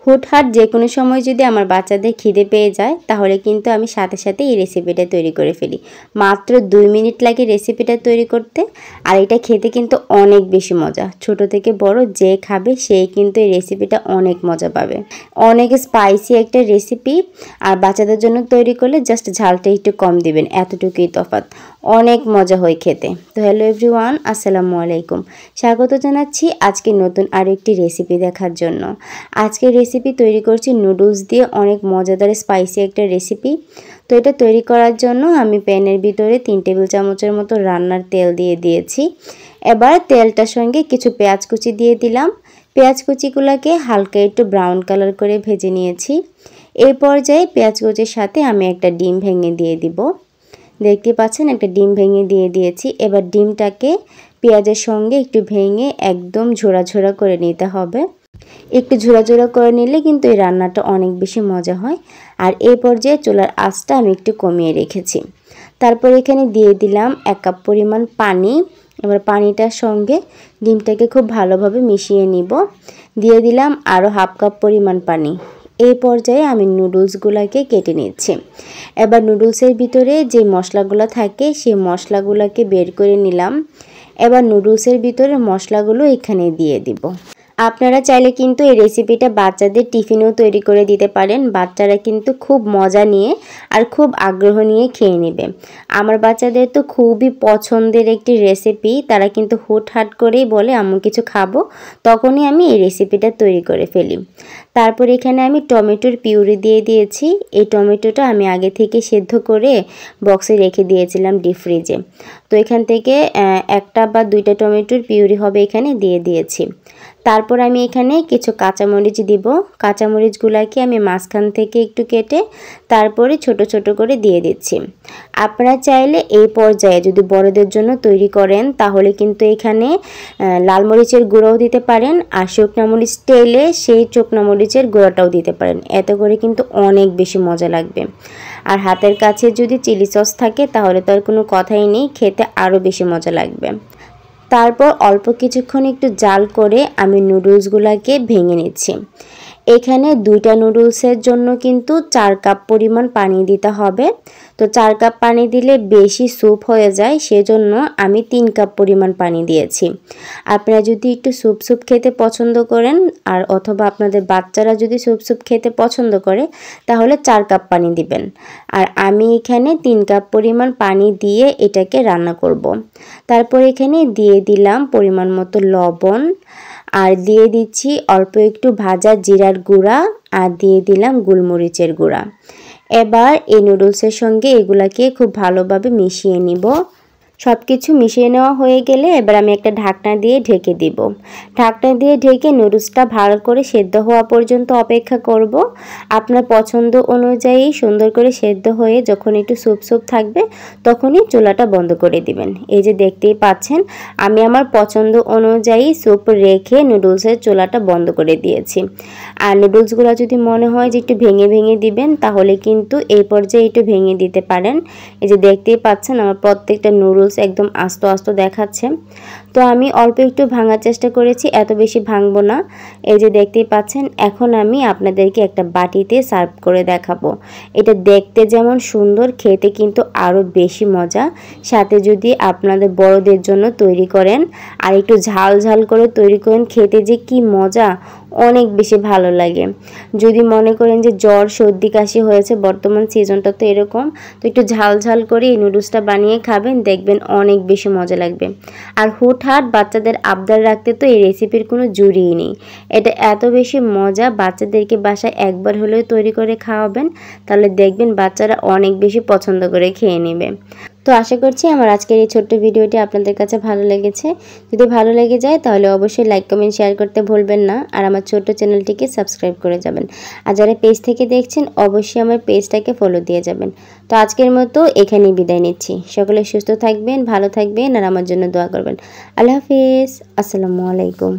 হুটহাট যে কোনো সময় যদি আমার বাচ্চাদের খিদে পেয়ে যায় তাহলে কিন্তু আমি সাথে সাথে এই রেসিপিটা তৈরি করে ফেলি। মাত্র 2 মিনিট লাগে রেসিপিটা তৈরি করতে। আর এটা খেতে কিন্তু অনেক বেশি মজা। ছোট থেকে বড় যে খাবে সেই কিন্তু এই রেসিপিটা অনেক মজা পাবে। অনেক স্পাইসি একটা রেসিপি, আর বাচ্চাদের জন্য তৈরি করলে জাস্ট ঝালটা একটু কম দিবেন, এতটুকুই তফাৎ। অনেক মজা হয় খেতে। তো হ্যালো এভরিওয়ান, আসসালামু আলাইকুম। স্বাগত জানাচ্ছি আজকে নতুন আরও একটি রেসিপি দেখার জন্য। আজকের রেসিপি তৈরি করছি নুডলস দিয়ে, অনেক মজাদার স্পাইসি একটা রেসিপি। তো এটা তৈরি করার জন্য আমি প্যানের ভিতরে 3 টেবিল চামচের মতো রান্নার তেল দিয়ে দিয়েছি। এবার তেলটার সঙ্গে কিছু পেঁয়াজ কুচি দিয়ে দিলাম। পেঁয়াজ কুচিগুলোকে হালকা একটু ব্রাউন কালার করে ভেজে নিয়েছি। এই পর্যায়ে পেঁয়াজ কুচির সাথে আমি একটা ডিম ভেঙে দিয়ে দিব। দেখতে পাচ্ছেন একটা ডিম ভেঙে দিয়ে দিয়েছি। এবার ডিমটাকে পেঁয়াজের সঙ্গে একটু ভেঙে একদম ঝোড়া ঝোড়া করে নিতে হবে। একটু ঝোড়া ঝোড়া করে নিলে কিন্তু এই রান্নাটা অনেক বেশি মজা হয়। আর এই পর্যায়ে চুলার আঁচটা আমি একটু কমিয়ে রেখেছি। তারপর এখানে দিয়ে দিলাম 1 কাপ পরিমাণ পানি। এবার পানিটার সঙ্গে ডিমটাকে খুব ভালোভাবে মিশিয়ে নিব। দিয়ে দিলাম আরও 1/2 কাপ পরিমাণ পানি। এই পর্যায়ে আমি নুডলসগুলোকে কেটে নিচ্ছি। এবার নুডলসের ভিতরে যে মশলাগুলো থাকে সেই মশলাগুলোকে বের করে নিলাম। এবার নুডলসের ভিতরে মশলাগুলো এখানে দিয়ে দিব। আপনারা চাইলে কিন্তু এই রেসিপিটা বাচ্চাদের টিফিনেও তৈরি করে দিতে পারেন। বাচ্চারা কিন্তু খুব মজা নিয়ে আর খুব আগ্রহ নিয়ে খেয়ে নেবে। আমার বাচ্চাদের তো খুবই পছন্দের একটি রেসিপি। তারা কিন্তু হুটহাট করেই বলে আম্মু কিছু খাবো, তখনই আমি এই রেসিপিটা তৈরি করে ফেলি। তারপর এখানে আমি টমেটোর পিউরি দিয়ে দিয়েছি। এই টমেটোটা আমি আগে থেকে সেদ্ধ করে বক্সে রেখে দিয়েছিলাম ডিপ ফ্রিজে। তো এখান থেকে 1টা বা 2টা টমেটোর পিউরি হবে এখানে দিয়ে দিয়েছি। তারপর আমি এখানে কিছু কাঁচামরিচ দিব। কাঁচামরিচগুলোকে আমি মাঝখান থেকে একটু কেটে তারপরে ছোট ছোট করে দিয়ে দিচ্ছি। আপনারা চাইলে এই পর্যায়ে যদি বড়দের জন্য তৈরি করেন তাহলে কিন্তু এখানে লাল মরিচের গুঁড়োও দিতে পারেন, আর শুকনা মরিচ তেলে সেই শুকনা মরিচের গুঁড়োটাও দিতে পারেন। এতে করে কিন্তু অনেক বেশি মজা লাগবে। আর হাতের কাছে যদি চিলি সস থাকে তাহলে তো আর কোনো কথাই নেই, খেতে আরও বেশি মজা লাগবে। তারপর অল্প কিছুক্ষণ একটু জাল করে আমি নুডলসগুলোকে ভেঙে নিচ্ছি। এখানে 2টা নুডলসের জন্য কিন্তু 4 কাপ পরিমাণ পানি দিতে হবে। তো 4 কাপ পানি দিলে বেশি স্যুপ হয়ে যায়, সেজন্য আমি 3 কাপ পরিমাণ পানি দিয়েছি। আপনারা যদি একটু স্যুপ স্যুপ খেতে পছন্দ করেন আর অথবা আপনাদের বাচ্চারা যদি স্যুপ স্যুপ খেতে পছন্দ করে তাহলে 4 কাপ পানি দিবেন। আর আমি এখানে 3 কাপ পরিমাণ পানি দিয়ে এটাকে রান্না করব। তারপর এখানে দিয়ে দিলাম পরিমাণ মতো লবণ, আর দিয়ে দিচ্ছি অল্প একটু ভাজা জিরার গুঁড়া, আর দিয়ে দিলাম গোলমরিচের গুঁড়া। এবার এই নুডলসের সঙ্গে এগুলাকে খুব ভালোভাবে মিশিয়ে নিব। সব কিছু মিশিয়ে নেওয়া হয়ে গেলে এবার আমি একটা ঢাকনা দিয়ে ঢেকে দিব। ঢাকনা দিয়ে ঢেকে নুডলসটা ভালো করে সেদ্ধ হওয়া পর্যন্ত অপেক্ষা করব। আপনার পছন্দ অনুযায়ী সুন্দর করে সেদ্ধ হয়ে যখন একটু স্যুপ স্যুপ থাকবে তখনই চুলাটা বন্ধ করে দিবেন। এই যে দেখতেই পাচ্ছেন আমি আমার পছন্দ অনুযায়ী স্যুপ রেখে নুডলসের চুলাটা বন্ধ করে দিয়েছি। আর নুডলসগুলো যদি মনে হয় যে একটু ভেঙে ভেঙে দিবেন তাহলে কিন্তু এই পর্যায়ে একটু ভেঙে দিতে পারেন। এই যে দেখতেই পাচ্ছেন আমার প্রত্যেকটা নুডলস একদম আস্ত আস্ত দেখাচ্ছে। তো আমি অল্প একটু ভাঙার চেষ্টা করেছি, এত বেশি ভাঙবো না। এই যে দেখতেই পাচ্ছেন। এখন আমি আপনাদেরকে একটা বাটিতে সার্ভ করে দেখাবো। এটা দেখতে যেমন সুন্দর, খেতে কিন্তু আরও বেশি মজা। সাথে যদি আপনাদের বড়দের জন্য তৈরি করেন আর একটু ঝাল ঝাল করে তৈরি করেন, খেতে যে কি মজা, অনেক বেশি ভালো লাগে। যদি মনে করেন যে জ্বর সর্দি কাশি হয়েছে, বর্তমান সিজনটা তো এরকম, তো একটু ঝাল ঝাল করে এই নুডলসটা বানিয়ে খাবেন, দেখবেন অনেক বেশি মজা লাগবে। আর হুটহাট বাচ্চাদের আবদার রাখতে তো এই রেসিপির কোনো জুড়িই নেই। এটা এত বেশি মজা, বাচ্চাদেরকে বাসায় একবার হলেও তৈরি করে খাওয়াবেন, তাহলে দেখবেন বাচ্চারা অনেক বেশি পছন্দ করে খেয়ে নেবে। তো আশা করছি আমার আজকের এই ছোট্ট ভিডিওটি আপনাদের কাছে ভালো লেগেছে। যদি ভালো লেগে যায় তাহলে অবশ্যই লাইক কমেন্ট শেয়ার করতে ভুলবেন না, আর আমার ছোট্ট চ্যানেলটিকে সাবস্ক্রাইব করে যাবেন। আর যারা পেজ থেকে দেখছেন অবশ্যই আমার পেজটাকে ফলো দিয়ে যাবেন। তো আজকের মতো এখানেই বিদায় নিচ্ছি। সকলে সুস্থ থাকবেন, ভালো থাকবেন, আর আমার জন্য দোয়া করবেন। আল্লাহ হাফিজ, আসসালামু আলাইকুম।